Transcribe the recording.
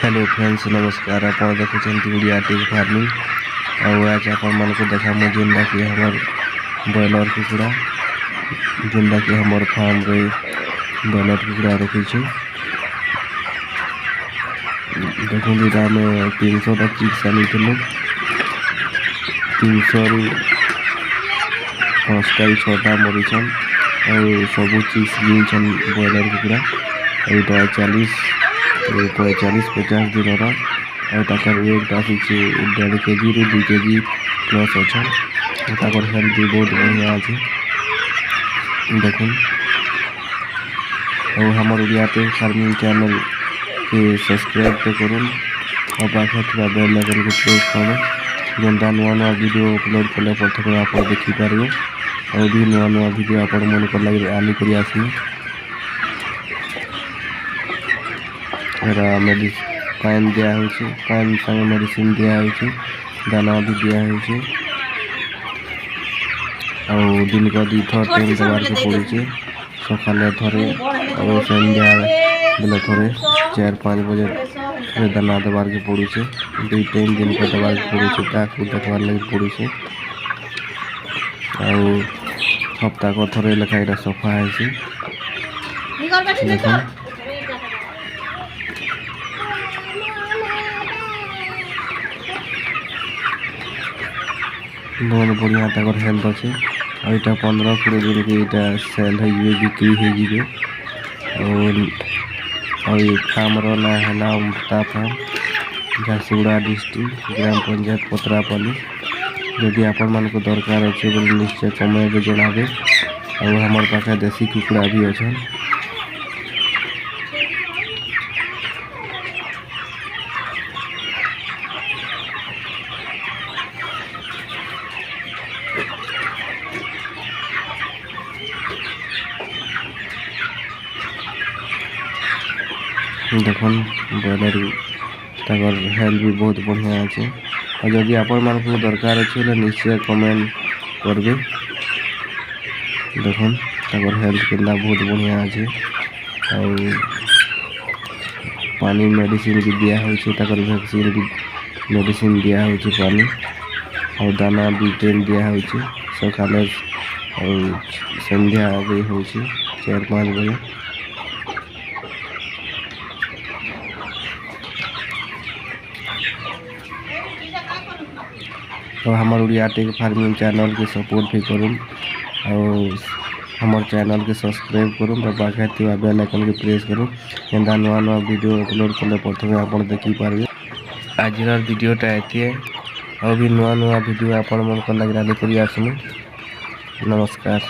Hello friends नमस्कार। आप देखुं ओडिया टिक farming आज आपण को देखा जेनटा कि हमर ब्रॉयलर कुकुड़ा जेनटा कि हमर फार्म रे ब्रॉयलर कुकुड़ा रखी देखो यहाँ आम 300टा चिक्स आनी 300 रु 5टा 6टा मरीछन और सब चिक्स लीछन ब्रॉयलर कुकुड़ा यहाँ 45-50 दिन और वेट आसी 1.5 kg रू 2 kg प्लस अच्छा हेल्थ भी बहुत बढ़िया अच्छे देखुन और हमार ओडिया टिक फार्मिंग चैनल के सब्सक्राइब तो करूँ और पाखे थोड़ा बेल आइकन को प्रेस करें जेनटा नुआ वीडियो अपलोड कले प्रथम आप देखिपारे और भी नुआ वीडियो आपण मन को लगे आनिक आसमी मेडिसिन पान दिया पान संगे मेडिसिन दिया दाना भी दिया और दिन का 2 थर टाइम देवार के पड़े सकाले थरे और संध्या बेले थरे 4-5 बजे दाना देवार के पड़े 2 टाइम दिन का देवार के पड़े ताकू देखवार लगे पड़े और सप्ताह को थरे लेखा यहाँ सफा है बहुत बढ़िया तक हेल्थ अच्छे और यहाँ 15-20 दिन के यहाँ सेल है बिक्री हो और ये फार्म ना है उमता फार्म झारसुगुड़ा डिस्ट्रिक्ट ग्राम पंचायत पत्रापल्ली जदि आपण मान को दरकार अच्छे बोले निश्चय कमेंट जनाबे और हमारे पाखे देसी कुकुड़ा भी अच्छा देखुन ब्रॉयलर तक हेल्थ भी बहुत बढ़िया अच्छे और जदि आपण मान को दरकार अच्छे निश्चय कमेंट करबे देखुन तक हेल्थ के बहुत बढ़िया अच्छे और पानी मेडिसिन भी दिया वैक्सीन भी मेडिसिन दिया पानी और दाना भी टाइम दिया सकाले और संध्या भी हो 4-5 बजे तो हमार ओडिया टिक फार्मिंग चैनल के सपोर्ट भी करूँ और हमार चैनल के सब्सक्राइब करूँ और पाखे बेल आइकन के प्रेस करूँ जेनटा नुआ वीडियो अपलोड कले प्रथम आप देखिपारे आज वीडियोटा ये और भी नुआ वीडियो आपण मन को लगे आसमु नमस्कार।